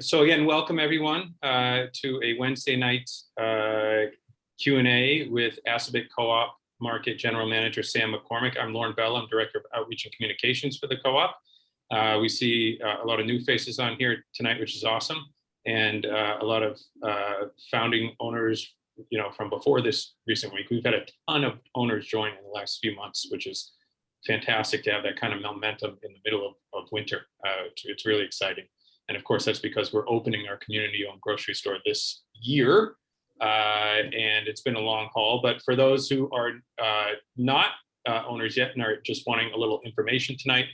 So again, welcome everyone to a Wednesday night Q&A with Assabet Co-op Market General Manager Sam McCormick. I'm Lauren Bell. I'm Director of Outreach and Communications for the co-op. We see a lot of new faces on here tonight, which is awesome, and a lot of founding owners, you know, from before this recent week. We've had a ton of owners join in the last few months, which is fantastic to have that kind of momentum in the middle of winter. It's really exciting. And of course, that's because we're opening our community-owned grocery store this year. And it's been a long haul. But for those who are not owners yet and are just wanting a little information tonight,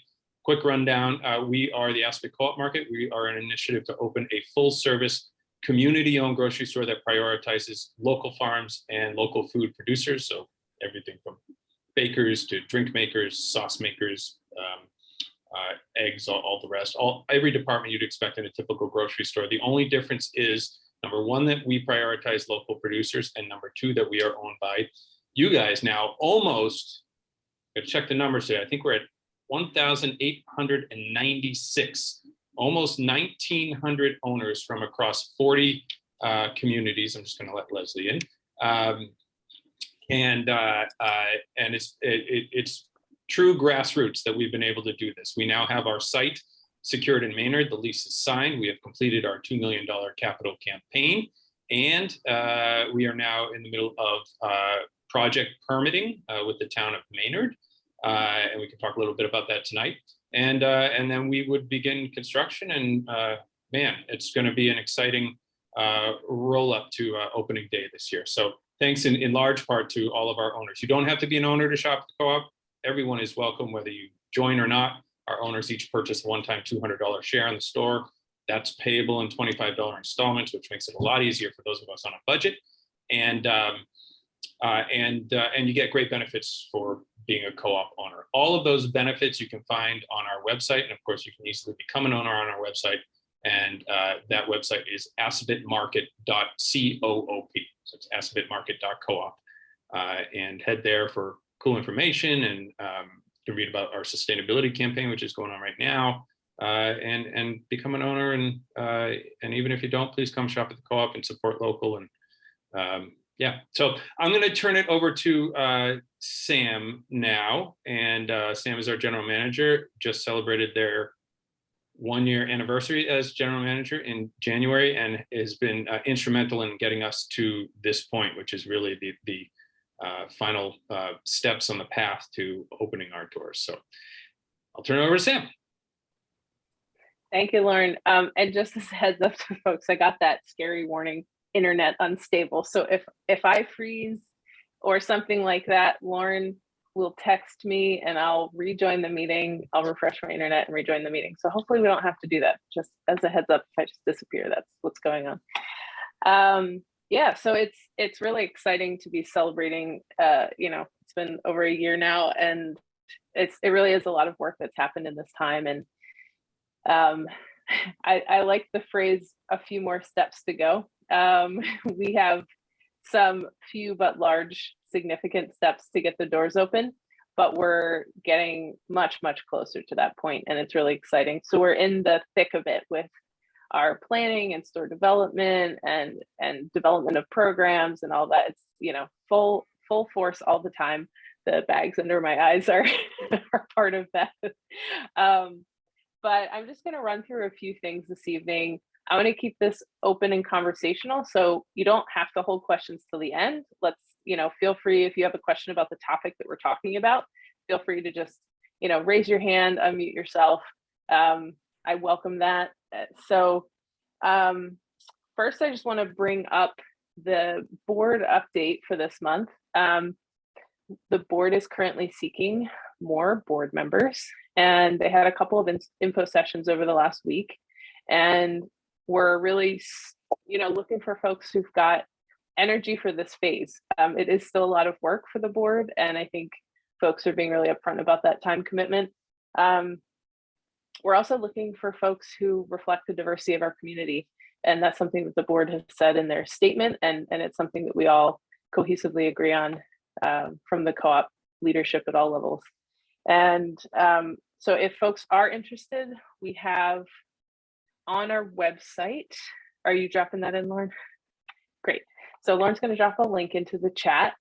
quick rundown. We are the Assabet Co-op Market. We are an initiative to open a full-service community-owned grocery store that prioritizes local farms and local food producers. So everything from bakers to drink makers, sauce makers, eggs, all the rest, every department you'd expect in a typical grocery store. The only difference is, number one, that we prioritize local producers, and number two, that we are owned by you guys now. Almost, I check the numbers here, I think we're at 1,896, almost 1,900 owners from across 40 communities. I'm just going to let Leslie in. And it's true grassroots that we've been able to do this. We now have our site secured in Maynard. The lease is signed. We have completed our $2 million capital campaign, and we are now in the middle of project permitting with the town of Maynard, and we can talk a little bit about that tonight. And then we would begin construction, and man, it's going to be an exciting roll up to opening day this year. So thanks in large part to all of our owners. You don't have to be an owner to shop at the co-op. Everyone is welcome, whether you join or not. Our owners each purchase a one-time $200 share in the store. That's payable in $25 installments, which makes it a lot easier for those of us on a budget. And you get great benefits for being a co-op owner. All of those benefits you can find on our website, and of course, you can easily become an owner on our website. And that website is assabetmarket.coop. So it's assabetmarket.coop, and head there for cool information, and you can read about our sustainability campaign, which is going on right now, and become an owner. And even if you don't, please come shop at the co-op and support local. And yeah, so I'm going to turn it over to Sam now. And Sam is our general manager, just celebrated their 1-year anniversary as general manager in January, and has been instrumental in getting us to this point, which is really the final steps on the path to opening our doors. So I'll turn it over to Sam. Thank you, Lauren. And just as a heads up to folks, I got that scary warning, internet unstable. So if I freeze or something like that, Lauren will text me and I'll rejoin the meeting. I'll refresh my internet and rejoin the meeting. So hopefully we don't have to do that. Just as a heads up, if I just disappear, that's what's going on. Yeah, so it's really exciting to be celebrating. You know, it's been over a year now, and it really is a lot of work that's happened in this time. And I like the phrase "a few more steps to go." We have some few but large, significant steps to get the doors open, but we're getting much closer to that point, and it's really exciting. So we're in the thick of it with our planning and store development and development of programs and all that. It's, you know, full force all the time. The bags under my eyes are part of that. But I'm just going to run through a few things this evening. I want to keep this open and conversational, so you don't have to hold questions till the end. Let's, you know, feel free, if you have a question about the topic that we're talking about, feel free to just, you know, raise your hand, unmute yourself. I welcome that. So first, I just want to bring up the board update for this month. The board is currently seeking more board members, and they had a couple of info sessions over the last week, and we're really, you know, looking for folks who've got energy for this phase. It is still a lot of work for the board, and I think folks are being really upfront about that time commitment. We're also looking for folks who reflect the diversity of our community, and that's something that the board has said in their statement, and it's something that we all cohesively agree on from the co-op leadership at all levels. And so if folks are interested, we have on our website, are you dropping that in, Lauren? Great. So Lauren's going to drop a link into the chat.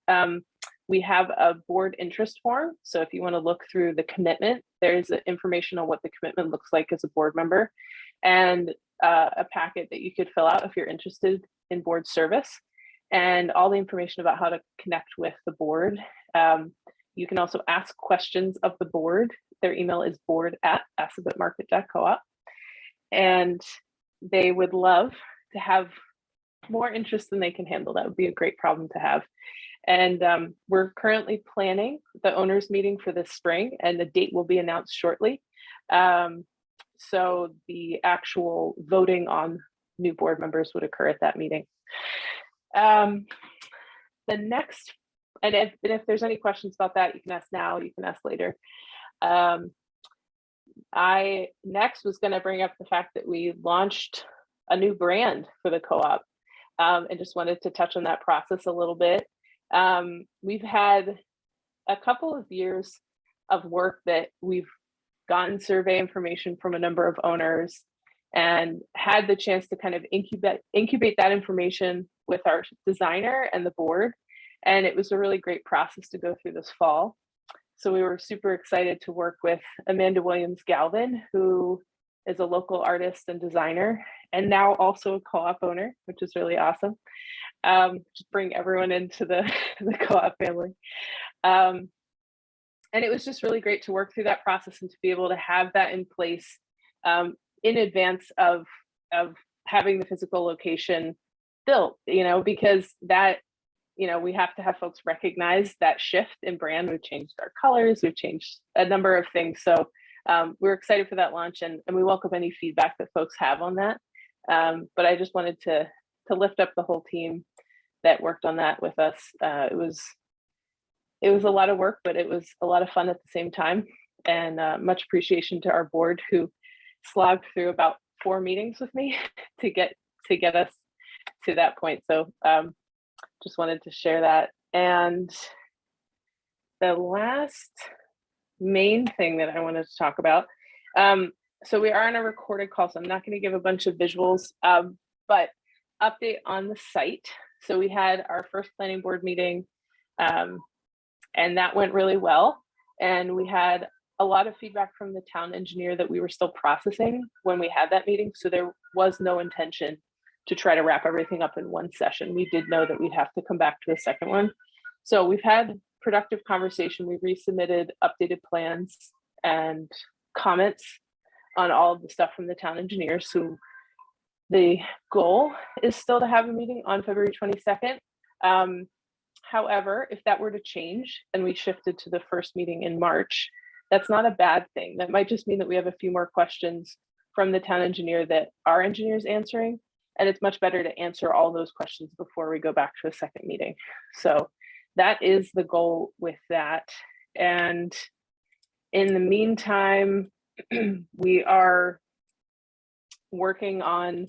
We have a board interest form. So if you want to look through the commitment, there's information on what the commitment looks like as a board member, and a packet that you could fill out if you're interested in board service, and all the information about how to connect with the board. You can also ask questions of the board. Their email is board@assabetmarket.coop. And they would love to have more interest than they can handle. That would be a great problem to have. And we're currently planning the owners meeting for this spring, and the date will be announced shortly. So the actual voting on new board members would occur at that meeting. The next, and if there's any questions about that, you can ask now, you can ask later. I next was going to bring up the fact that we launched a new brand for the co-op, and just wanted to touch on that process a little bit. We've had a couple of years of work that we've gotten survey information from a number of owners and had the chance to kind of incubate that information with our designer and the board. And it was a really great process to go through this fall. So we were super excited to work with Amanda Williams Galvin, who is a local artist and designer, and now also a co-op owner, which is really awesome. Just bring everyone into the co-op family. And it was just really great to work through that process and to be able to have that in place in advance of having the physical location built, because that, we have to have folks recognize that shift in brand. We've changed our colors, we've changed a number of things. So we're excited for that launch, and we welcome any feedback that folks have on that. But I just wanted to lift up the whole team that worked on that with us. It was a lot of work, but it was a lot of fun at the same time. And much appreciation to our board, who slogged through about 4 meetings with me to get us to that point. So just wanted to share that. And the last main thing that I wanted to talk about, so we are on a recorded call, so I'm not going to give a bunch of visuals, but update on the site. So we had our first planning board meeting, and that went really well. And we had a lot of feedback from the town engineer that we were still processing when we had that meeting. So there was no intention to try to wrap everything up in one session. We did know that we'd have to come back to a second one. So we've had productive conversation. We resubmitted updated plans and comments on all of the stuff from the town engineers. So the goal is still to have a meeting on February 22nd. However, if that were to change and we shifted to the first meeting in March, that's not a bad thing. That might just mean that we have a few more questions from the town engineer that our engineer is answering. And it's much better to answer all those questions before we go back to a second meeting. So that is the goal with that. And in the meantime, we are working on,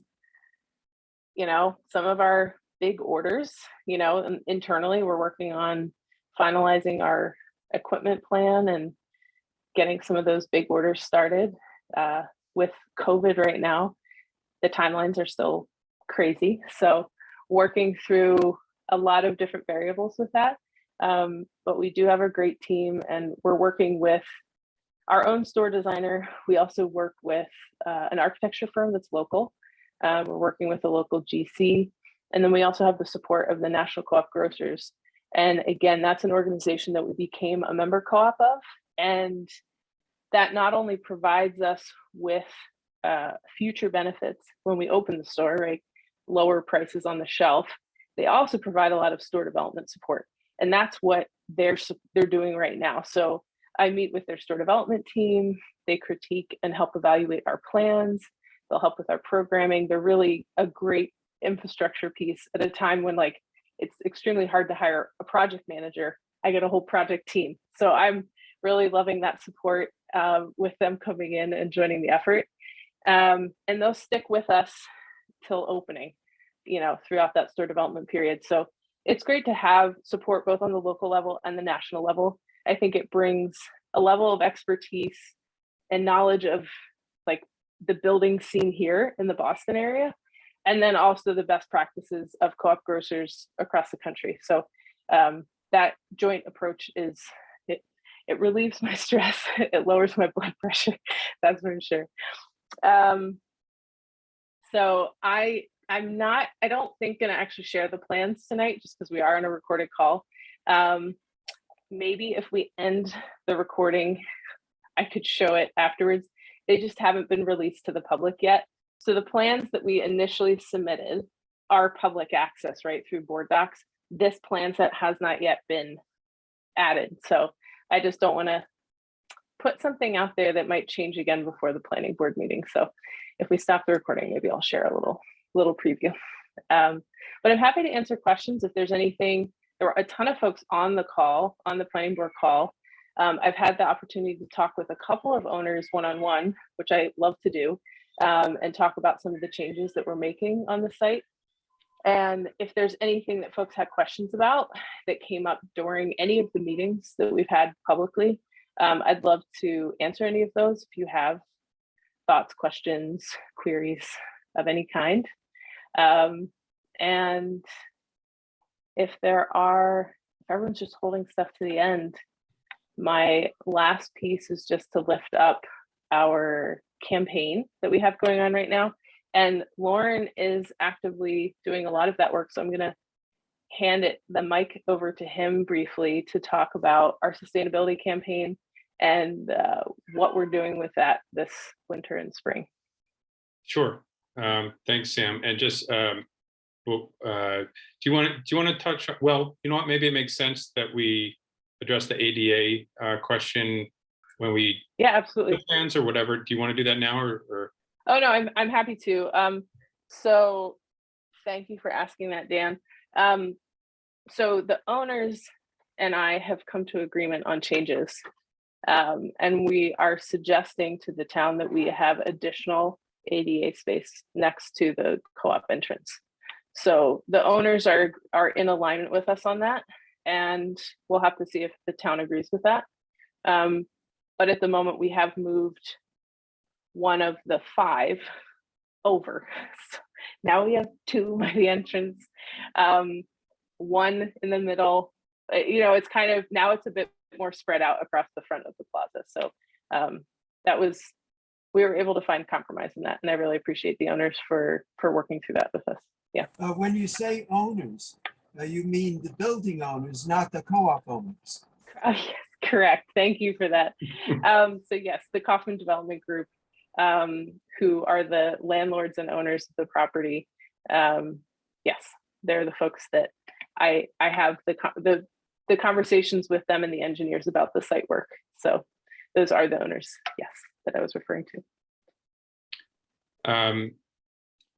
some of our big orders, and internally we're working on finalizing our equipment plan and getting some of those big orders started. With COVID right now, the timelines are still crazy. So working through a lot of different variables with that. But we do have a great team, and we're working with our own store designer. We also work with an architecture firm that's local. We're working with a local GC. And then we also have the support of the National Co-op Grocers. And again, that's an organization that we became a member co-op of. And that not only provides us with future benefits when we open the store, right? Lower prices on the shelf, they also provide a lot of store development support. And that's what they're doing right now. So I meet with their store development team. They critique and help evaluate our plans. They'll help with our programming. They're really a great infrastructure piece at a time when it's extremely hard to hire a project manager. I get a whole project team. So I'm really loving that support with them coming in and joining the effort. And they'll stick with us till opening, throughout that store development period. So it's great to have support both on the local level and the national level. I think it brings a level of expertise and knowledge of the building scene here in the Boston area, and then also the best practices of co-op grocers across the country. So that joint approach it relieves my stress, it lowers my blood pressure, that's for sure. So I don't think gonna actually share the plans tonight, just because we are on a recorded call. Maybe if we end the recording, I could show it afterwards. They just haven't been released to the public yet. So the plans that we initially submitted are public access, right, through board docs. This plan set has not yet been added. So I just don't want to put something out there that might change again before the planning board meeting. So if we stop the recording, maybe I'll share a little preview. But I'm happy to answer questions if there's anything. There were a ton of folks on the call, on the planning board call. I've had the opportunity to talk with a couple of owners one-on-one, which I love to do, and talk about some of the changes that we're making on the site. And if there's anything that folks had questions about that came up during any of the meetings that we've had publicly, I'd love to answer any of those if you have thoughts, questions, queries of any kind. And if everyone's just holding stuff to the end, my last piece is just to lift up our campaign that we have going on right now. And Lauren is actively doing a lot of that work. So I'm going to hand the mic over to him briefly to talk about our sustainability campaign and what we're doing with that this winter and spring. Sure. Thanks, Sam. And just, do you want to touch, well, you know what, maybe it makes sense that we address the ADA question when we absolutely plans or whatever. Do you want to do that now or? Oh no, I'm happy to. So thank you for asking that, Dan. So the owners and I have come to agreement on changes, and we are suggesting to the town that we have additional ADA space next to the co-op entrance. So the owners are in alignment with us on that, and we'll have to see if the town agrees with that. But at the moment, we have moved one of the 5 over. So now we have 2 by the entrance, 1 in the middle. It's kind of, now it's a bit more spread out across the front of the plaza. So we were able to find compromise in that, and I really appreciate the owners for working through that with us. Yeah. When you say owners, you mean the building owners, not the co-op owners. Yes, correct. Thank you for that. So yes, the Kaufman Development Group, who are the landlords and owners of the property. Yes, they're the folks that I have the conversations with them and the engineers about the site work. So those are the owners, yes, that I was referring to.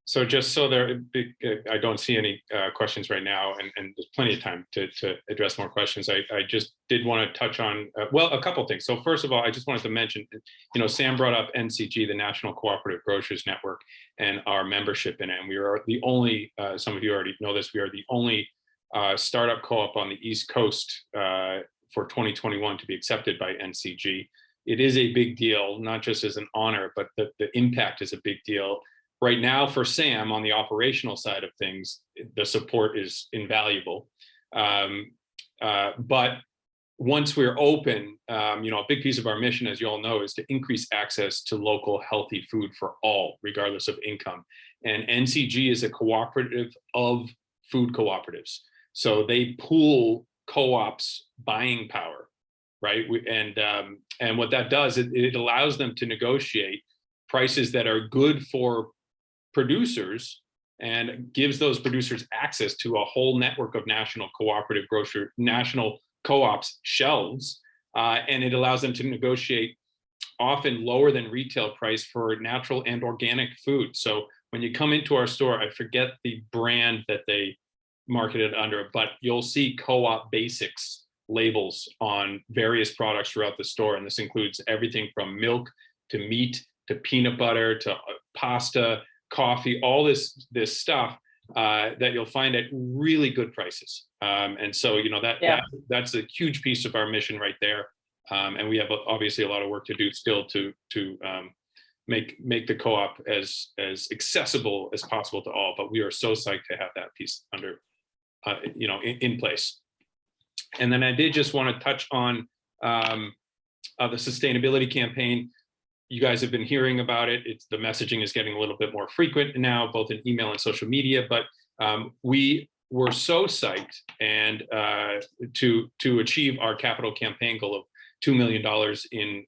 So just so I don't see any questions right now, and there's plenty of time to address more questions. I just did want to touch on, a couple of things. So first of all, I just wanted to mention, Sam brought up NCG, the National Cooperative Grocers Network, and our membership in it. And we are the only, some of you already know this, we are the only startup co-op on the East Coast for 2021 to be accepted by NCG. It is a big deal, not just as an honor, but the impact is a big deal. Right now for Sam on the operational side of things, the support is invaluable. But once we're open, a big piece of our mission, as you all know, is to increase access to local healthy food for all, regardless of income. And NCG is a cooperative of food cooperatives. So they pool co-ops' buying power, right? And what that does, it allows them to negotiate prices that are good for producers and gives those producers access to a whole network of national national co-ops shelves, and it allows them to negotiate often lower than retail price for natural and organic food. So when you come into our store, I forget the brand that they market it under, but you'll see Co-op Basics labels on various products throughout the store, and this includes everything from milk to meat to peanut butter to pasta, coffee, all this stuff that you'll find at really good prices. And so, that's a huge piece of our mission right there. And we have obviously a lot of work to do still to make the co-op as accessible as possible to all. But we are so psyched to have that piece under, in place. And then I did just want to touch on the sustainability campaign. You guys have been hearing about it. The messaging is getting a little bit more frequent now, both in email and social media. But we were so psyched and to achieve our capital campaign goal of $2 million in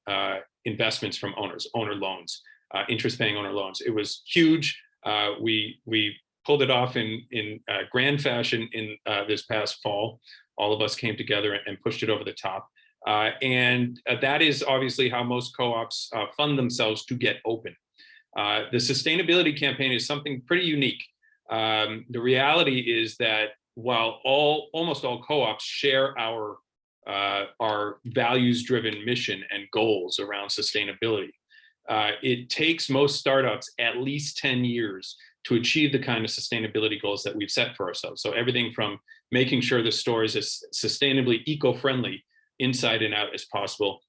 investments from owner loans, interest-paying owner loans. It was huge. We pulled it off in grand fashion in this past fall. All of us came together and pushed it over the top. And that is obviously how most co-ops fund themselves to get open. The sustainability campaign is something pretty unique. The reality is that while almost all co-ops share our values-driven mission and goals around sustainability, it takes most startups at least 10 years to achieve the kind of sustainability goals that we've set for ourselves. So everything from making sure the store is as sustainably eco-friendly inside and out as possible,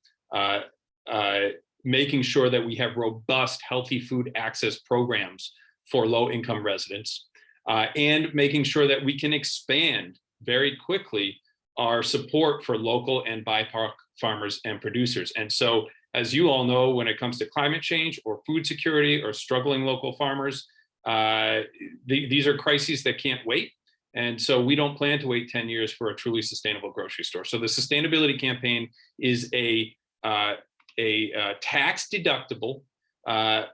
making sure that we have robust, healthy food access programs for low-income residents, and making sure that we can expand very quickly our support for local and BIPOC farmers and producers. And so, as you all know, when it comes to climate change or food security or struggling local farmers, these are crises that can't wait. And so we don't plan to wait 10 years for a truly sustainable grocery store. So the sustainability campaign is a tax deductible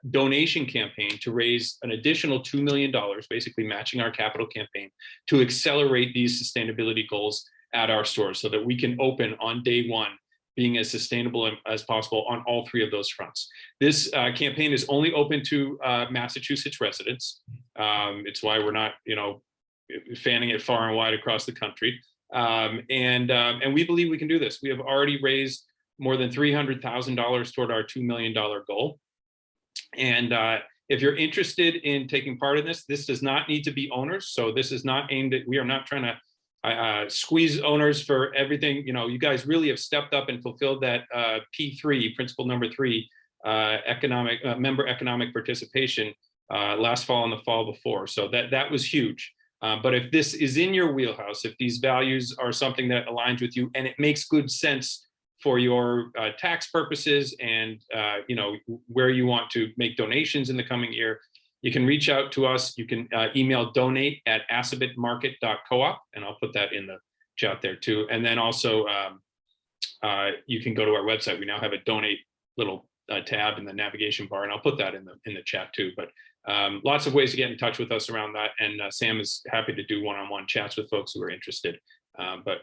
donation campaign to raise an additional $2 million, basically matching our capital campaign, to accelerate these sustainability goals at our stores so that we can open on day one being as sustainable as possible on all three of those fronts. This campaign is only open to Massachusetts residents. It's why we're not, fanning it far and wide across the country. And we believe we can do this. We have already raised more than $300,000 toward our $2 million goal. And if you're interested in taking part in this does not need to be owners. So this is not aimed at, we are not trying to squeeze owners for everything. You guys really have stepped up and fulfilled that P3, principle number 3, member economic participation last fall and the fall before. So that was huge. But if this is in your wheelhouse, if these values are something that aligns with you and it makes good sense for your tax purposes and where you want to make donations in the coming year, you can reach out to us. You can email donate@assabetmarket.coop, and I'll put that in the chat there too. And then also you can go to our website. We now have a donate little tab in the navigation bar, and I'll put that in the chat too. But lots of ways to get in touch with us around that, and Sam is happy to do one-on-one chats with folks who are interested. But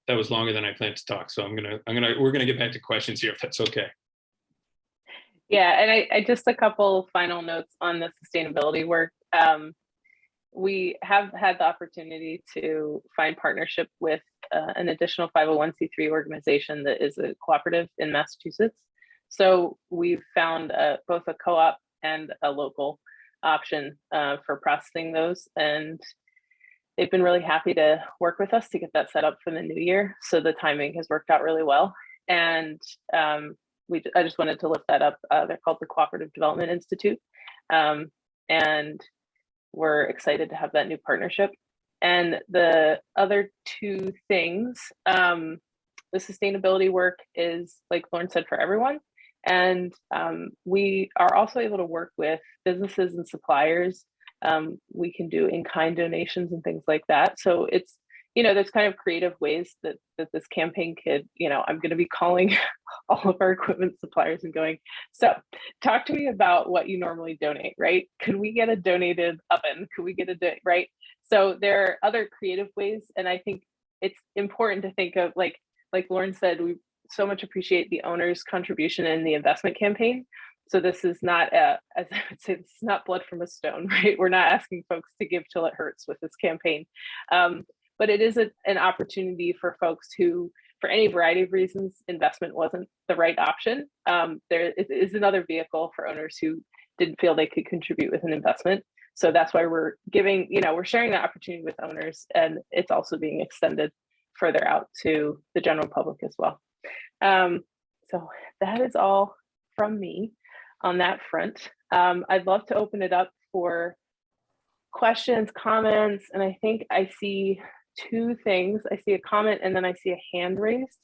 that was longer than I planned to talk, so we're gonna get back to questions here if that's okay. Yeah, and I just a couple final notes on the sustainability work. We have had the opportunity to find partnership with an additional 501c3 organization that is a cooperative in Massachusetts. So we've found both a co-op and a local option for processing those, and they've been really happy to work with us to get that set up for the new year. So the timing has worked out really well, and I just wanted to lift that up. They're called the Cooperative Development Institute, and we're excited to have that new partnership. And the other two things, the sustainability work is, like Lauren said, for everyone. And we are also able to work with businesses and suppliers. We can do in-kind donations and things like that. So it's, there's kind of creative ways that this campaign could, I'm going to be calling all of our equipment suppliers and going, so talk to me about what you normally donate, right? Could we get a donated oven? Could we get right? So there are other creative ways. And I think it's important to think of, like Lauren said, we so much appreciate the owner's contribution in the investment campaign. So this is not, as I would say, this is not blood from a stone, right? We're not asking folks to give till it hurts with this campaign. But it is an opportunity for folks who, for any variety of reasons, investment wasn't the right option. There is another vehicle for owners who didn't feel they could contribute with an investment. So that's why we're giving, we're sharing that opportunity with owners, and it's also being extended further out to the general public as well. So that is all from me. on that front. I'd love to open it up for questions, comments, and I think I see two things. I see a comment and then I see a hand raised.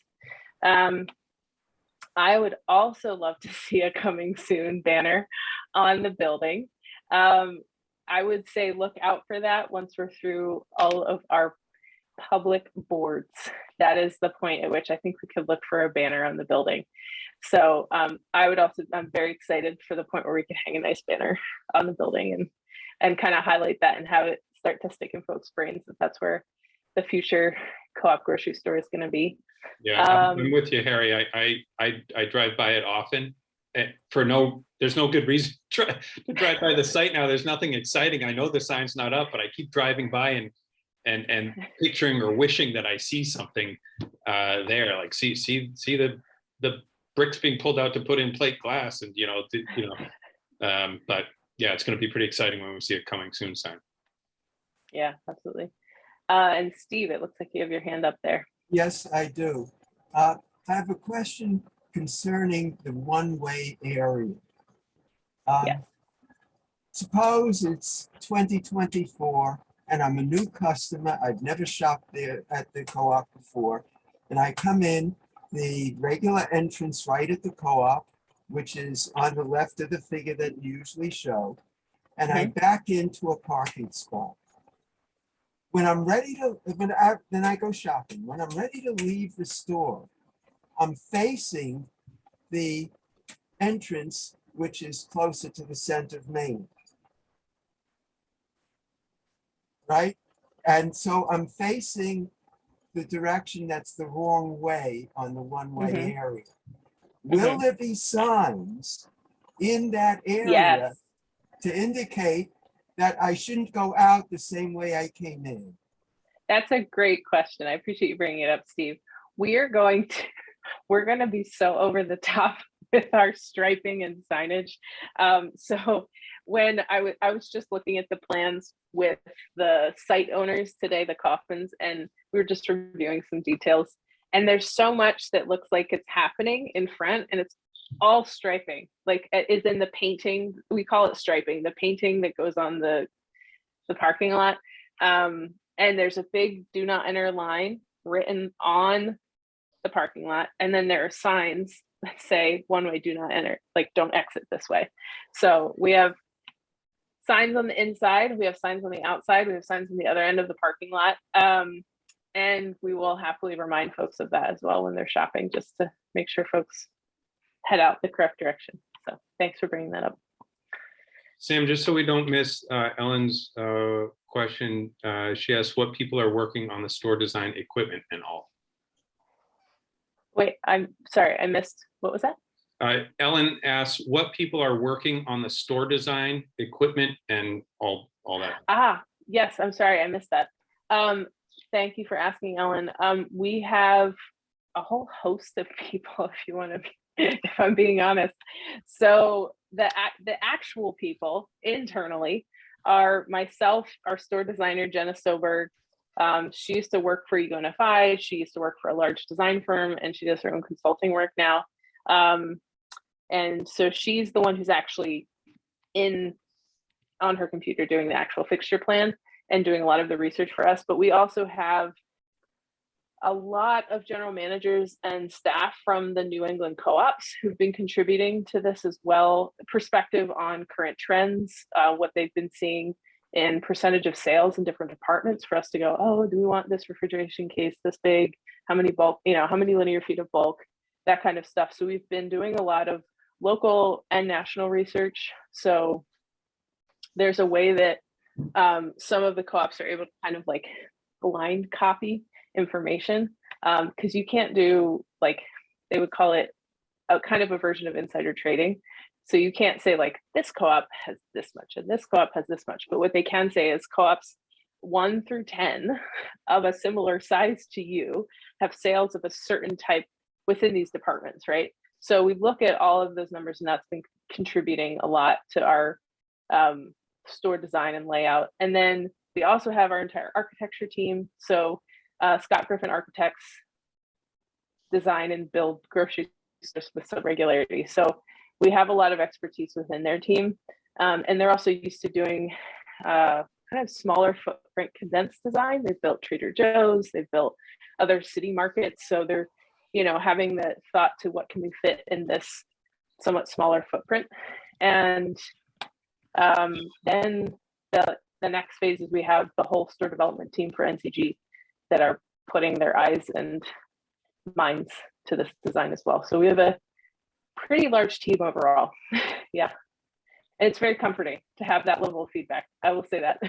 I would also love to see a coming soon banner on the building. I would say look out for that once we're through all of our public boards. That is the point at which I think we could look for a banner on the building. So I'm very excited for the point where we can hang a nice banner on the building and kind of highlight that and have it start to stick in folks' brains that that's where the future co-op grocery store is going to be. Yeah, I'm with you, Harry. I drive by it often. There's no good reason to drive by the site now. There's nothing exciting. I know the sign's not up, but I keep driving by and picturing or wishing that I see something there, like see the bricks being pulled out to put in plate glass, and but yeah, it's going to be pretty exciting when we see a coming soon sign. Yeah, absolutely. And Steve, it looks like you have your hand up there. Yes, I do. I have a question concerning the one-way area. Yes. Suppose it's 2024 and I'm a new customer. I've never shopped there at the co-op before. And I come in, the regular entrance right at the co-op, which is on the left of the figure that you usually show. And I back into a parking spot. When I'm ready to, then I go shopping. When I'm ready to leave the store, I'm facing the entrance, which is closer to the center of Maynard. Right? And so I'm facing the direction that's the wrong way on the one-way area. Will there be signs in that area to indicate that I shouldn't go out the same way I came in? That's a great question. I appreciate you bringing it up, Steve. We're going to be so over the top with our striping and signage. So when I was just looking at the plans with the site owners today, the Kaufmans, and we were just reviewing some details. And there's so much that looks like it's happening in front, and it's all striping, like is in the painting. We call it striping, the painting that goes on the parking lot. And there's a big do not enter line written on the parking lot. And then there are signs that say one way, do not enter, like don't exit this way. So we have signs on the inside, we have signs on the outside, we have signs on the other end of the parking lot. And we will happily remind folks of that as well when they're shopping, just to make sure folks head out the correct direction. So thanks for bringing that up. Sam, just so we don't miss Ellen's question, she asked what people are working on the store design equipment and all. Wait, I'm sorry, I missed, what was that? Ellen asked what people are working on the store design equipment and all that. Yes, I'm sorry, I missed that. Thank you for asking, Ellen. We have a whole host of people, if you want to be, if I'm being honest. So the actual people internally are myself, our store designer, Jenna Soberg. She used to work for UNFI. She used to work for a large design firm, and she does her own consulting work now. And so she's the one who's actually on her computer doing the actual fixture plan and doing a lot of the research for us. But we also have a lot of general managers and staff from the New England co-ops who've been contributing to this as well, perspective on current trends, what they've been seeing in percentage of sales in different departments for us to go, oh, do we want this refrigeration case this big? How many bulk, how many linear feet of bulk, that kind of stuff. So we've been doing a lot of local and national research. So there's a way that some of the co-ops are able to kind of like blind copy information, because you can't do, like, they would call it a kind of a version of insider trading. So you can't say like this co-op has this much and this co-op has this much, but what they can say is co-ops 1 through 10 of a similar size to you have sales of a certain type within these departments, right? So we look at all of those numbers, and that's been contributing a lot to our store design and layout. And then we also have our entire architecture team. So Scott Griffin Architects design and build grocery stores with some regularity. So we have a lot of expertise within their team. And they're also used to doing kind of smaller footprint condensed design. They've built Trader Joe's, they've built other city markets. So they're, you know, having the thought to what can we fit in this somewhat smaller footprint. And then the next phase is we have the whole store development team for NCG that are putting their eyes and minds to this design as well. So we have a pretty large team overall. Yeah. And it's very comforting to have that level of feedback. I will say that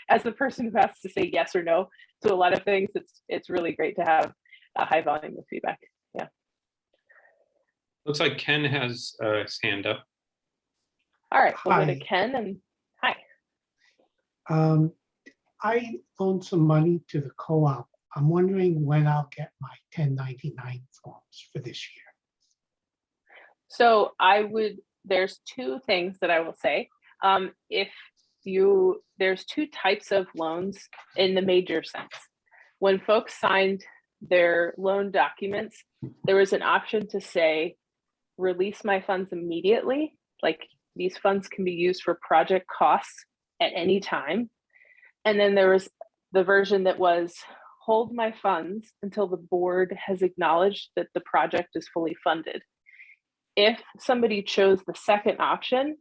as the person who has to say yes or no to a lot of things, it's really great to have a high volume of feedback. Yeah. Looks like Ken has his hand up. All right, we'll go to Hi. Ken and hi. I loaned some money to the co-op. I'm wondering when I'll get my 1099 forms for this year. So there's two things that I will say. There's two types of loans in the major sense. When folks signed their loan documents, there was an option to say, release my funds immediately. Like these funds can be used for project costs at any time. And then there was the version that was hold my funds until the board has acknowledged that the project is fully funded. If somebody chose the second option,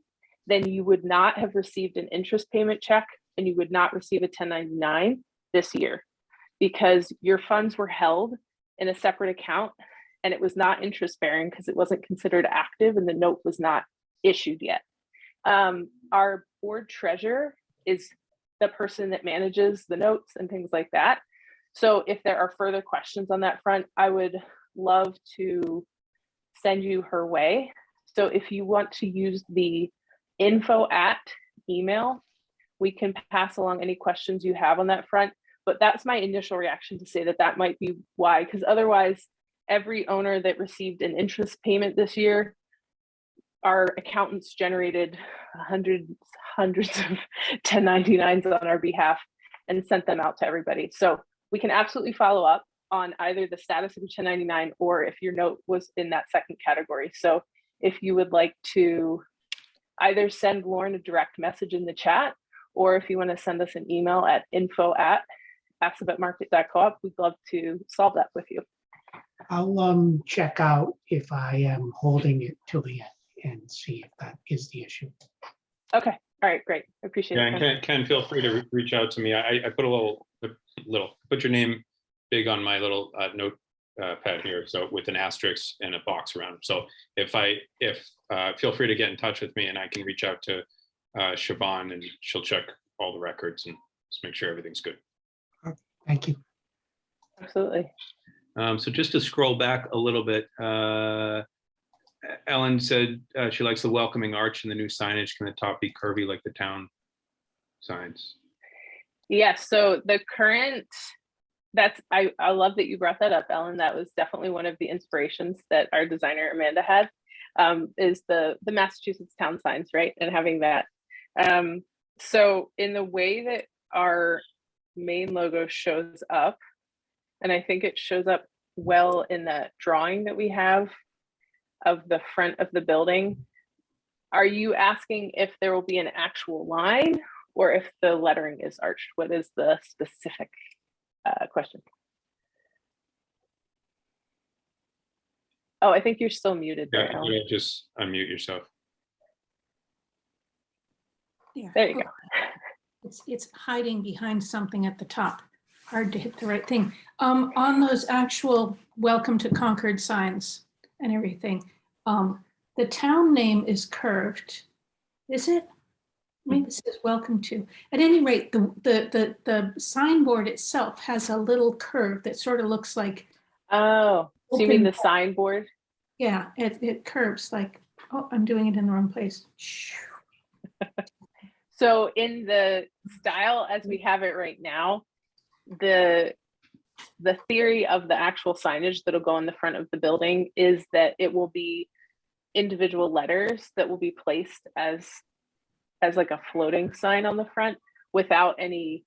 then you would not have received an interest payment check and you would not receive a 1099 this year because your funds were held in a separate account and it was not interest bearing because it wasn't considered active and the note was not issued yet. Our board treasurer is the person that manages the notes and things like that. So if there are further questions on that front, I would love to send you her way. So if you want to use the info@ email, we can pass along any questions you have on that front. But that's my initial reaction to say that that might be why, because otherwise every owner that received an interest payment this year, our accountants generated hundreds of 1099s on our behalf and sent them out to everybody. So we can absolutely follow up on either the status of a 1099 or if your note was in that second category. So if you would like to either send Lauren a direct message in the chat, or if you want to send us an email at info@assabetmarket.coop, we'd love to solve that with you. I'll check out if I am holding it till the end and see if that is the issue. Okay, all right, great. I appreciate Yeah, it. and Ken, feel free to reach out to me. I put put your name big on my little note pad here, so with an asterisk and a box around. So if feel free to get in touch with me and I can reach out to Siobhan and she'll check all the records and just make sure everything's good. Thank you. Absolutely. So just to scroll back a little bit, Ellen said she likes the welcoming arch and the new signage. Can the top be curvy like the town signs? Yes, so the current, I love that you brought that up, Ellen. That was definitely one of the inspirations that our designer Amanda had, is the Massachusetts town signs, right? And having that. So in the way that our main logo shows up, and I think it shows up well in the drawing that we have of the front of the building. Are you asking if there will be an actual line or if the lettering is arched? What is the specific question? Oh, I think you're still muted there, Ellen. Yeah, just unmute yourself. Yeah. There you go. It's hiding behind something at the top. Hard to hit the right thing. On those actual welcome to Concord signs and everything, the town name is curved. Is it? Maybe it says welcome to. At any rate, the signboard itself has a little curve that sort of looks like. Oh, so you mean the signboard? Yeah, it curves like, oh, I'm doing it in the wrong place. So in the style as we have it right now, the theory of the actual signage that'll go in the front of the building is that it will be individual letters that will be placed as like a floating sign on the front without any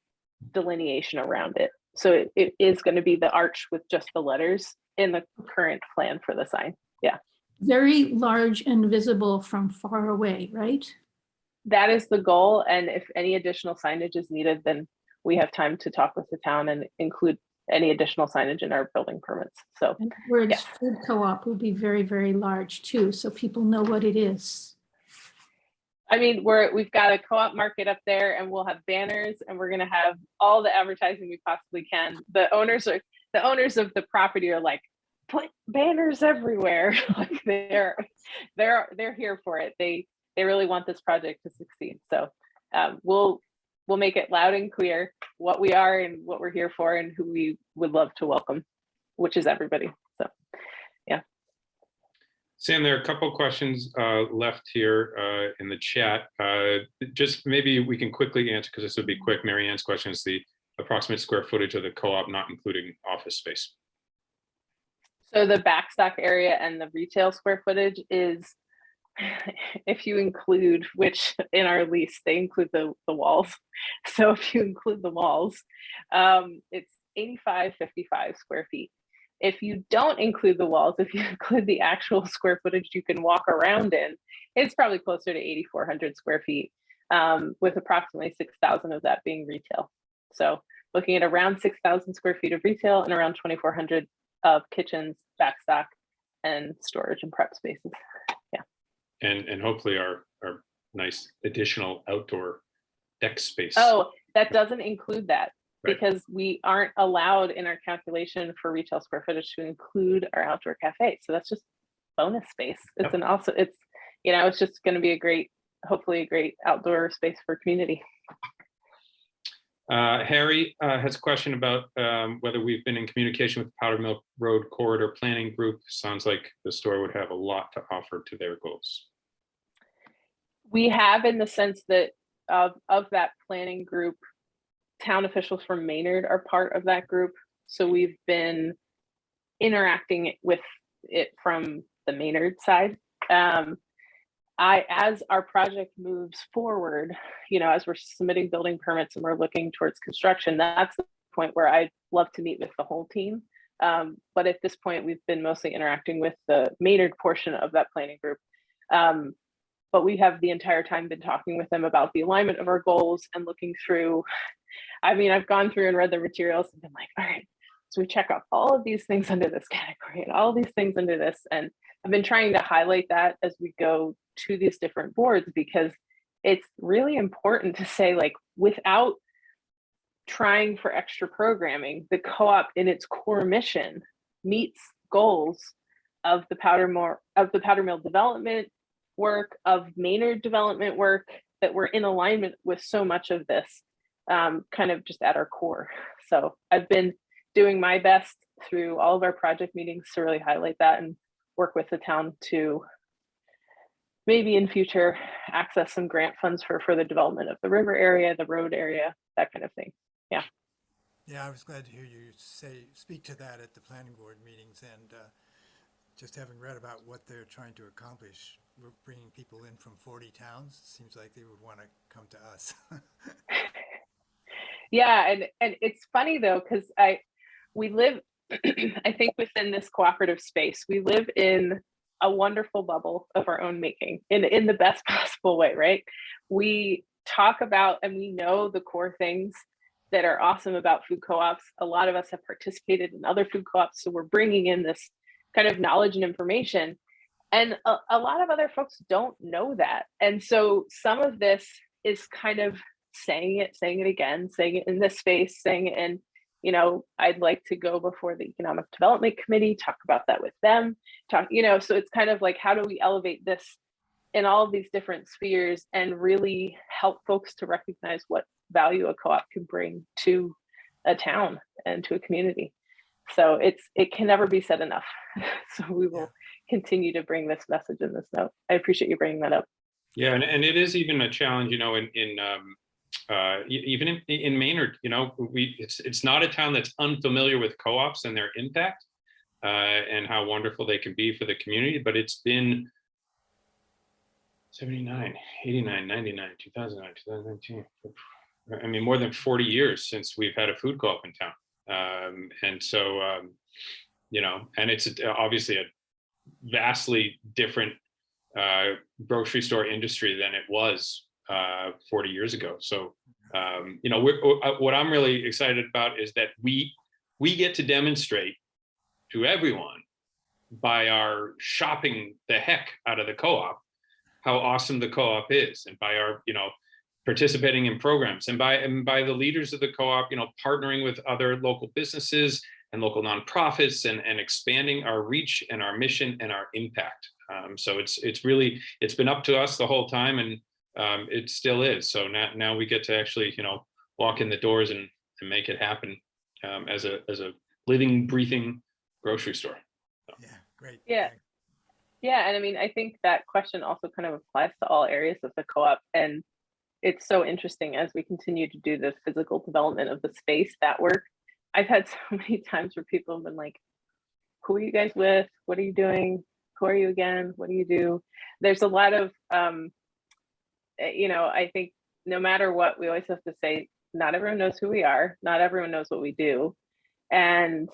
delineation around it. So it is going to be the arch with just the letters in the current plan for the sign. Yeah. very large and visible from far away, right? That is the goal. And if any additional signage is needed, then we have time to talk with the town and include any additional signage in our building permits. So And words Yeah. food co-op will be very, very large too, so people know what it is. I mean, we've got a co-op market up there, and we'll have banners, and we're gonna have all the advertising we possibly can. The owners of the property are like, put banners everywhere. Like they're here for it. They really want this project to succeed. So we'll make it loud and clear what we are and what we're here for and who we would love to welcome, which is everybody. So yeah. Sam, there are a couple questions left here in the chat. Just maybe we can quickly answer, because this would be quick. Mary Ann's question is the approximate square footage of the co-op, not including office space. So the backstock area and the retail square footage is, if you include, which in our lease, they include the walls. So if you include the walls, it's 8555 square feet. If you don't include the walls, if you include the actual square footage you can walk around in, it's probably closer to 8,400 square feet, with approximately 6,000 of that being retail. So looking at around 6,000 square feet of retail and around 2,400 of kitchens, backstock, and storage and prep spaces. Yeah. And hopefully our nice additional outdoor deck space. Oh, that doesn't include that. Right. Because we aren't allowed in our calculation for retail square footage to include our outdoor cafe. So that's just bonus space. It's it's just going to be hopefully a great outdoor space for community. Harry has a question about whether we've been in communication with the Powder Mill Road Corridor Planning Group. Sounds like the store would have a lot to offer to their goals. We have, in the sense that of that planning group, town officials from Maynard are part of that group. So we've been interacting with it from the Maynard side. As our project moves forward, as we're submitting building permits and we're looking towards construction, that's the point where I'd love to meet with the whole team. But at this point, we've been mostly interacting with the Maynard portion of that planning group. But we have the entire time been talking with them about the alignment of our goals and looking through. I mean, I've gone through and read the materials and been like, all right, so we check off all of these things under this category and all these things under this. And I've been trying to highlight that as we go to these different boards, because it's really important to say, like, without trying for extra programming, the co-op in its core mission meets goals of the Powder Mill development work, of Maynard development work, that we're in alignment with so much of this, kind of just at our core. So I've been doing my best through all of our project meetings to really highlight that and work with the town to maybe in future access some grant funds for further development of the river area, the road area, that kind of thing. Yeah. Yeah, I was glad to hear you speak to that at the planning board meetings, and just having read about what they're trying to accomplish, we're bringing people in from 40 towns. Seems like they would want to come to us. Yeah, and it's funny though, because we live, I think within this cooperative space, we live in a wonderful bubble of our own making in the best possible way, right? We talk about and we know the core things that are awesome about food co-ops. A lot of us have participated in other food co-ops, so we're bringing in this kind of knowledge and information. And a lot of other folks don't know that. And so some of this is kind of saying it again, saying it in this space, saying it in, I'd like to go before the Economic Development Committee, talk about that with them, so it's kind of like, how do we elevate this in all of these different spheres and really help folks to recognize what value a co-op can bring to a town and to a community. So it can never be said enough. So we will continue to bring this message in this note. I appreciate you bringing that up. Yeah, and it is even a challenge, even in Maynard, it's not a town that's unfamiliar with co-ops and their impact and how wonderful they can be for the community, but it's been 79, 89, 99, 2009, 2019. I mean, more than 40 years since we've had a food co-op in town. And so, and it's obviously a vastly different grocery store industry than it was 40 years ago. So, you know, what I'm really excited about is that we get to demonstrate to everyone by our shopping the heck out of the co-op how awesome the co-op is, and by our, you know, participating in programs, and by the leaders of the co-op, you know, partnering with other local businesses and local nonprofits, and expanding our reach and our mission and our impact. So it's been up to us the whole time, and it still is. So now we get to actually, you know, walk in the doors and make it happen as a living, breathing grocery store. Yeah, great. Yeah. Thanks. Yeah, and I mean, I think that question also kind of applies to all areas of the co-op, and it's so interesting as we continue to do the physical development of the space, that work. I've had so many times where people have been like, who are you guys with? What are you doing? Who are you again? What do you do? There's a lot of, you know, I think no matter what, we always have to say, not everyone knows who we are. Not everyone knows what we do. And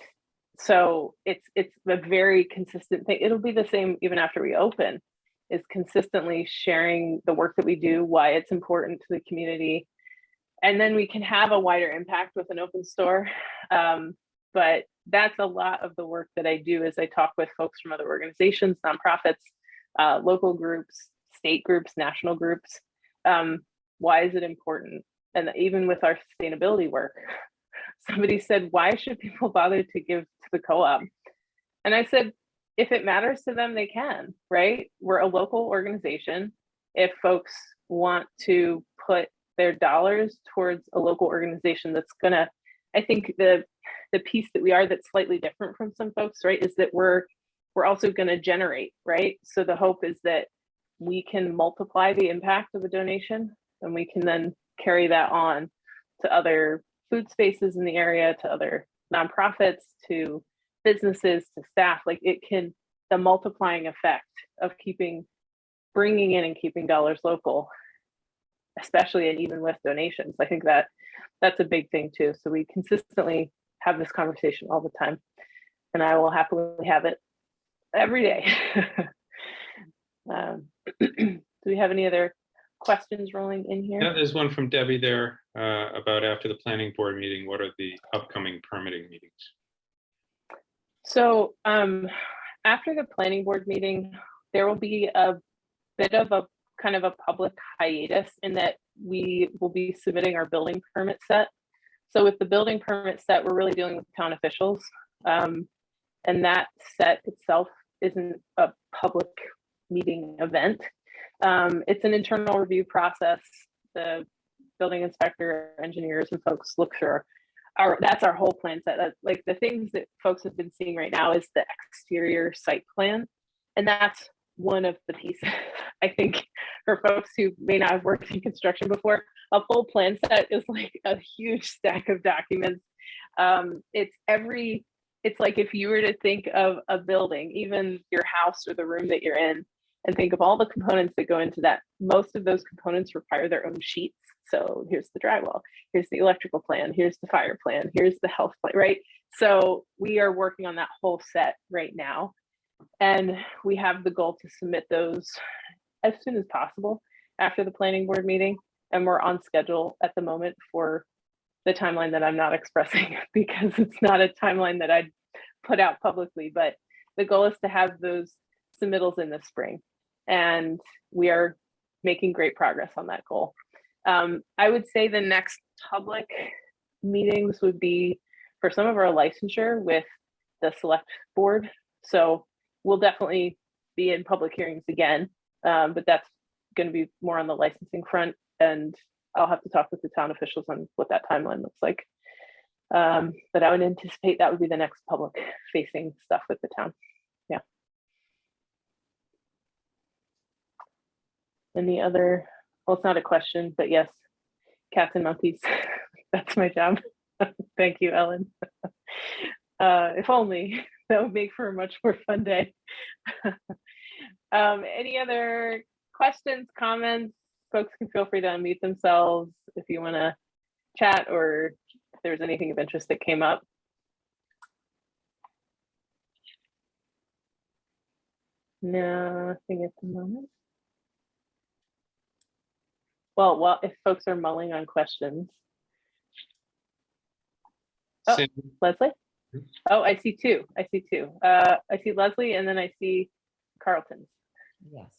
so it's a very consistent thing. It'll be the same even after we open, is consistently sharing the work that we do, why it's important to the community. And then we can have a wider impact with an open store. But that's a lot of the work that I do, is I talk with folks from other organizations, nonprofits, local groups, state groups, national groups. Why is it important? And even with our sustainability work, somebody said, why should people bother to give to the co-op? And I said, if it matters to them, they can, right? We're a local organization. If folks want to put their dollars towards a local organization that's gonna, I think the piece that we are that's slightly different from some folks, right, is that we're also gonna generate, right? So the hope is that we can multiply the impact of a donation, and we can then carry that on to other food spaces in the area, to other nonprofits, to businesses, to staff. Like, it can, the multiplying effect of bringing in and keeping dollars local, especially and even with donations. I think that's a big thing too. So we consistently have this conversation all the time, and I will happily have it every day. Do we have any other questions rolling in here? Yeah, there's one from Debbie there about after the planning board meeting, what are the upcoming permitting meetings? So after the planning board meeting, there will be a bit of a kind of a public hiatus, in that we will be submitting our building permit set. So with the building permit set, we're really dealing with town officials. And that set itself isn't a public meeting event. It's an internal review process. The building inspector, engineers, and folks look through that's our whole plan set. That's like the things that folks have been seeing right now is the exterior site plan. And that's one of the pieces. I think for folks who may not have worked in construction before, a full plan set is like a huge stack of documents. It's like if you were to think of a building, even your house or the room that you're in, and think of all the components that go into that. Most of those components require their own sheets. So here's the drywall, here's the electrical plan, here's the fire plan, here's the health plan, right? So we are working on that whole set right now. And we have the goal to submit those as soon as possible after the planning board meeting. And we're on schedule at the moment for the timeline that I'm not expressing, because it's not a timeline that I'd put out publicly, but the goal is to have those submittals in the spring. And we are making great progress on that goal. I would say the next public meetings would be for some of our licensure with the select board. So we'll definitely be in public hearings again, but that's going to be more on the licensing front. And I'll have to talk with the town officials on what that timeline looks like. But I would anticipate that would be the next public facing stuff with the town. Yeah. Any other, well, it's not a question, but yes, cats and monkeys. That's my job. Thank you, Ellen. If only, that would make for a much more fun day. Any other questions, comments? Folks can feel free to unmute themselves if you want to chat, or if there's anything of interest that came up. Nothing at the moment. Well, if folks are mulling on questions. Oh, Sam, Leslie? Oh, I see two. I see Leslie and then I see Carlton. Yes.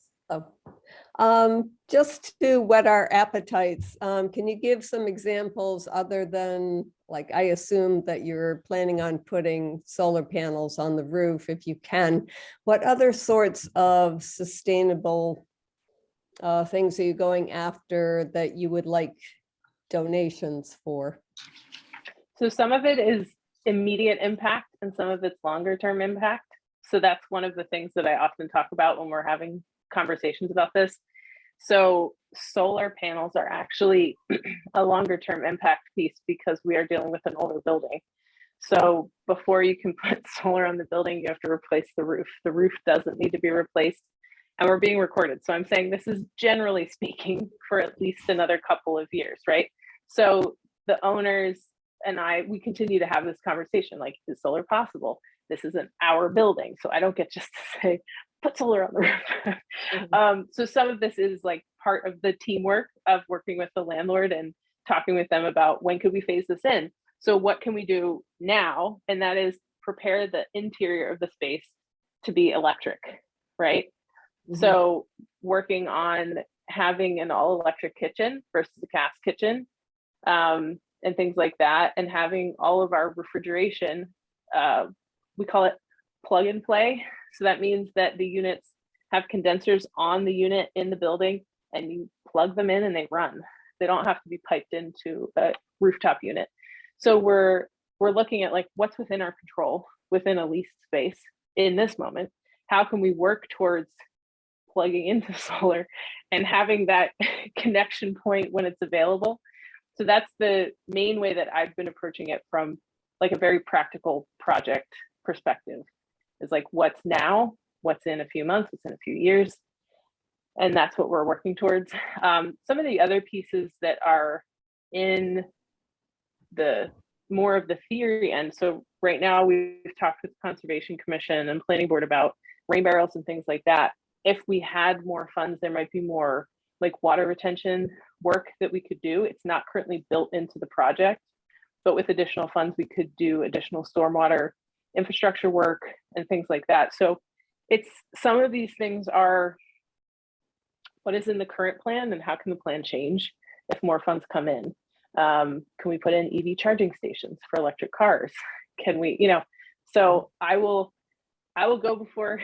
Just to whet our appetites, can you give some examples other than, like, I assume that you're planning on putting solar panels on the roof if you can. What other sorts of sustainable things are you going after that you would like donations for? So some of it is immediate impact and some of it's longer term impact. So that's one of the things that I often talk about when we're having conversations about this. So solar panels are actually a longer term impact piece because we are dealing with an older building. So before you can put solar on the building, you have to replace the roof. The roof doesn't need to be replaced, and we're being recorded. So I'm saying this is generally speaking for at least another couple of years, right? So the owners and we continue to have this conversation, like, is solar possible? This isn't our building, so I don't get just to say, put solar on the roof. So some of this is like part of the teamwork of working with the landlord and talking with them about when could we phase this in? So what can we do now? And that is prepare the interior of the space to be electric, right? So working on having an all electric kitchen versus a gas kitchen, and things like that, and having all of our refrigeration, we call it plug and play. So that means that the units have condensers on the unit in the building and you plug them in and they run. They don't have to be piped into a rooftop unit. So we're looking at, like, what's within our control within a leased space in this moment. How can we work towards plugging into solar and having that connection point when it's available? So that's the main way that I've been approaching it from, like, a very practical project perspective. Is like, what's now, what's in a few months, what's in a few years. And that's what we're working towards. Some of the other pieces that are in the more of the theory end. So right now we've talked with the Conservation Commission and Planning Board about rain barrels and things like that. If we had more funds, there might be more like water retention work that we could do. It's not currently built into the project, but with additional funds, we could do additional stormwater infrastructure work and things like that. So it's, some of these things are what is in the current plan and how can the plan change if more funds come in. Can we put in EV charging stations for electric cars? Can we, so I will go before,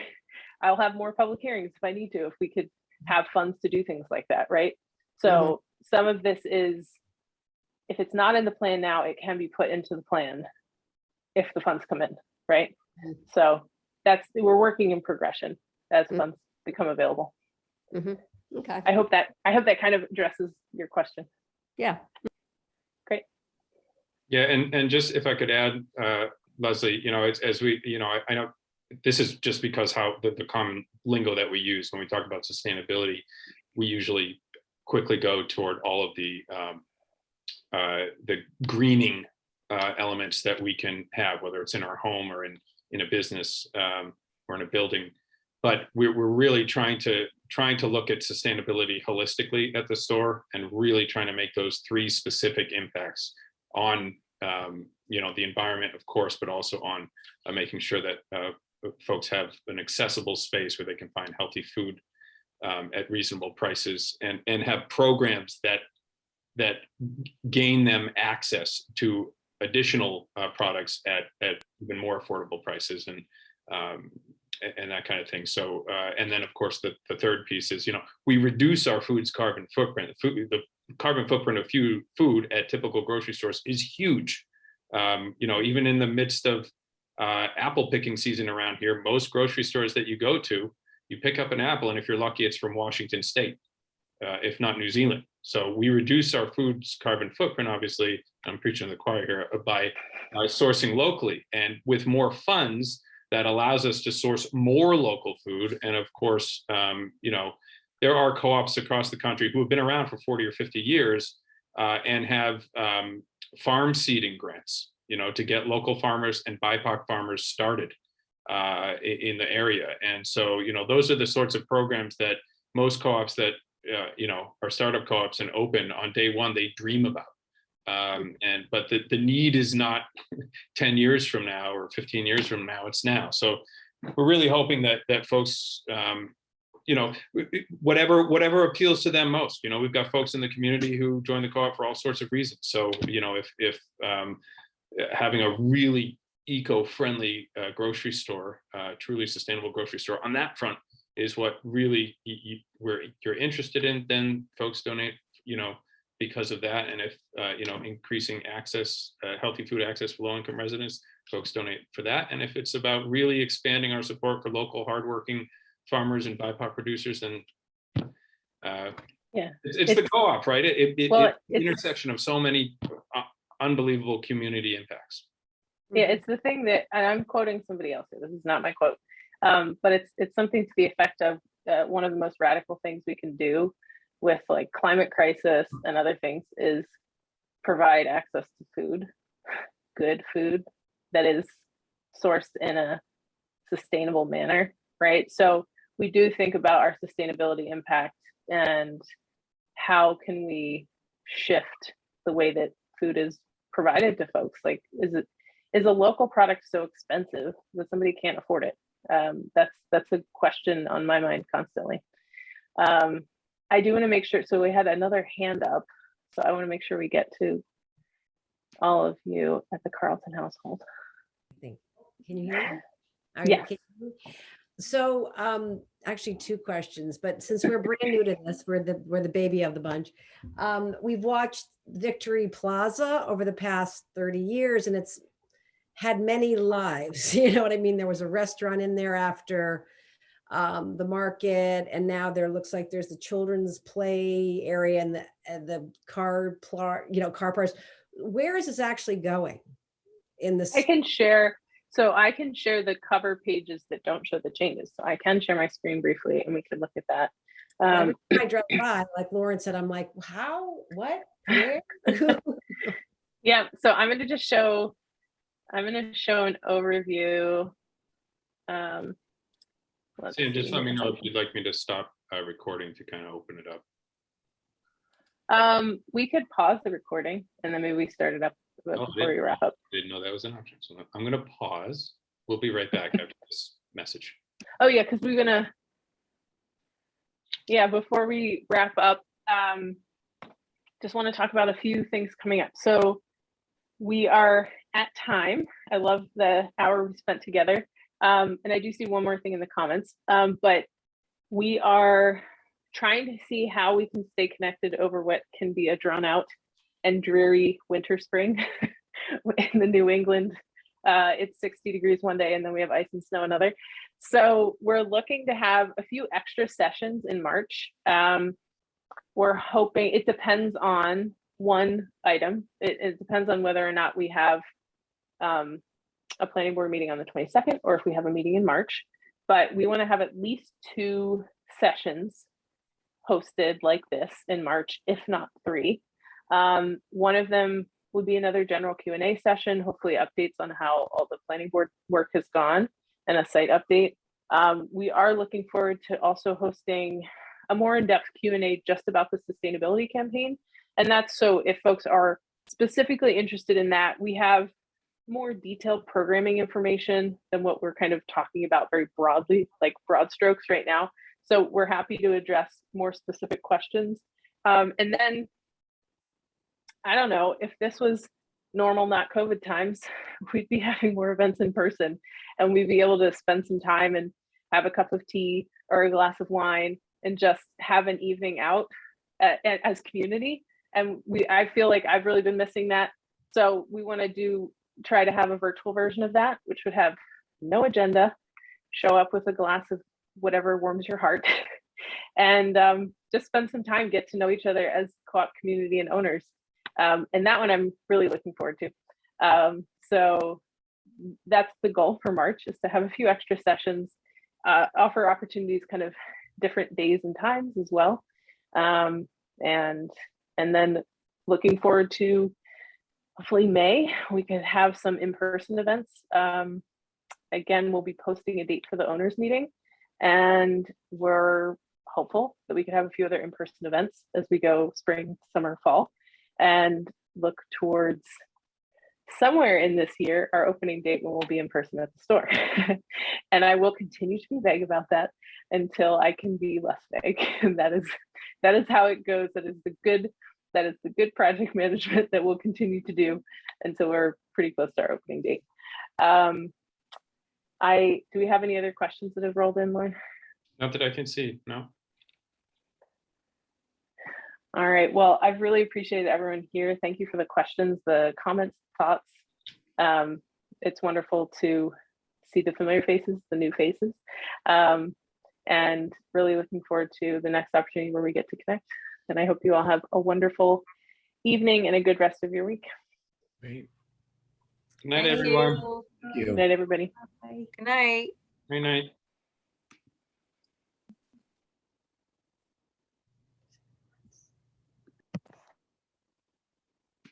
I'll have more public hearings if I need to, if we could have funds to do things like that, right? So some of this is, if it's not in the plan now, it can be put into the plan if the funds come in, right? So we're working in progression as funds become available. Okay. I hope that kind of addresses your question. Yeah. Great. Yeah, and just if I could add, Leslie, as we, I know this is just because how the common lingo that we use when we talk about sustainability, we usually quickly go toward all of the greening elements that we can have, whether it's in our home or in a business or in a building. But we're really trying to look at sustainability holistically at the store and really trying to make those three specific impacts on the environment, of course, but also on making sure that folks have an accessible space where they can find healthy food at reasonable prices and have programs that gain them access to additional products at even more affordable prices and that kind of thing. So, and then of course, the third piece is, we reduce our food's carbon footprint. The carbon footprint of food at typical grocery stores is huge. Even in the midst of apple picking season around here, most grocery stores that you go to, you pick up an apple, and if you're lucky, it's from Washington State, if not New Zealand. So we reduce our food's carbon footprint, obviously, I'm preaching to the choir here, by sourcing locally. And with more funds, that allows us to source more local food. And of course, there are co-ops across the country who have been around for 40 or 50 years and have farm seeding grants, to get local farmers and BIPOC farmers started. in the area. And so, those are the sorts of programs that most co-ops that, are startup co-ops and open on day one, they dream about. But the need is not 10 years from now or 15 years from now, it's now. So we're really hoping that folks, whatever appeals to them most. We've got folks in the community who join the co-op for all sorts of reasons. So, if having a really eco-friendly grocery store, truly sustainable grocery store on that front is what really you're interested in, then folks donate, because of that. And if, increasing access, healthy food access for low-income residents, folks donate for that. And if it's about really expanding our support for local hardworking farmers and BIPOC producers, then it's the co-op, right? It's the intersection of so many unbelievable community impacts. Yeah, it's the thing that, and I'm quoting somebody else here, this is not my quote, but it's something to the effect of one of the most radical things we can do with like climate crisis and other things is provide access to food, good food that is sourced in a sustainable manner, right? So we do think about our sustainability impact and how can we shift the way that food is provided to folks. Like, is a local product so expensive that somebody can't afford it? That's a question on my mind constantly. I do want to make sure, so we had another hand up, so I want to make sure we get to all of you at the Carlton household. Can you hear me? Yes. So actually 2 questions, but since we're brand new to this, we're the baby of the bunch. We've watched Victory Plaza over the past 30 years and it's had many lives. You know what I mean? There was a restaurant in there after the market, and now there looks like there's the children's play area and the car parts. Where is this actually going in this? I can share the cover pages that don't show the changes. So I can share my screen briefly and we can look at that. Every time I drive by, like Lauren said, I'm like, how, what, where? Yeah, so I'm going to show an overview. Sam, just let me know if you'd like me to stop recording to kind of open it up. We could pause the recording and then maybe we start it up before we wrap up. Didn't know that was an option. So I'm going to pause. We'll be right back after this message. Oh yeah, because we're gonna, before we wrap up, just want to talk about a few things coming up. So we are at time. I love the hour we spent together. And I do see one more thing in the comments, but we are trying to see how we can stay connected over what can be a drawn out and dreary winter spring in the New England. It's 60 degrees one day and then we have ice and snow another. So we're looking to have a few extra sessions in March. We're hoping, it depends on one item. It depends on whether or not we have a planning board meeting on the 22nd or if we have a meeting in March. But we want to have at least 2 sessions hosted like this in March, if not 3. One of them would be another general Q&A session, hopefully updates on how all the planning board work has gone and a site update. We are looking forward to also hosting a more in-depth Q&A just about the sustainability campaign. And that's so if folks are specifically interested in that, we have more detailed programming information than what we're kind of talking about very broadly, like broad strokes right now. So we're happy to address more specific questions. And then, I don't know, if this was normal, not COVID times, we'd be having more events in person and we'd be able to spend some time and have a cup of tea or a glass of wine and just have an evening out as community. And I feel like I've really been missing that. So we want to try to have a virtual version of that, which would have no agenda, show up with a glass of whatever warms your heart and just spend some time, get to know each other as co-op community and owners. And that one I'm really looking forward to. So that's the goal for March, is to have a few extra sessions, offer opportunities kind of different days and times as well. And then looking forward to hopefully May, we could have some in-person events again, we'll be posting a date for the owners meeting, and we're hopeful that we could have a few other in-person events as we go spring, summer, fall, and look towards somewhere in this year, our opening date when we'll be in person at the store. And I will continue to be vague about that until I can be less vague. And that is how it goes. That is the good project management that we'll continue to do until we're pretty close to our opening date. Do we have any other questions that have rolled in, Lauren? Not that I can see, no. All right, well, I've really appreciated everyone here. Thank you for the questions, the comments, thoughts. It's wonderful to see the familiar faces, the new faces, and really looking forward to the next opportunity where we get to connect. And I hope you all have a wonderful evening and a good rest of your week. Great. Good night, everyone. Good night, everybody. Good night. Good night.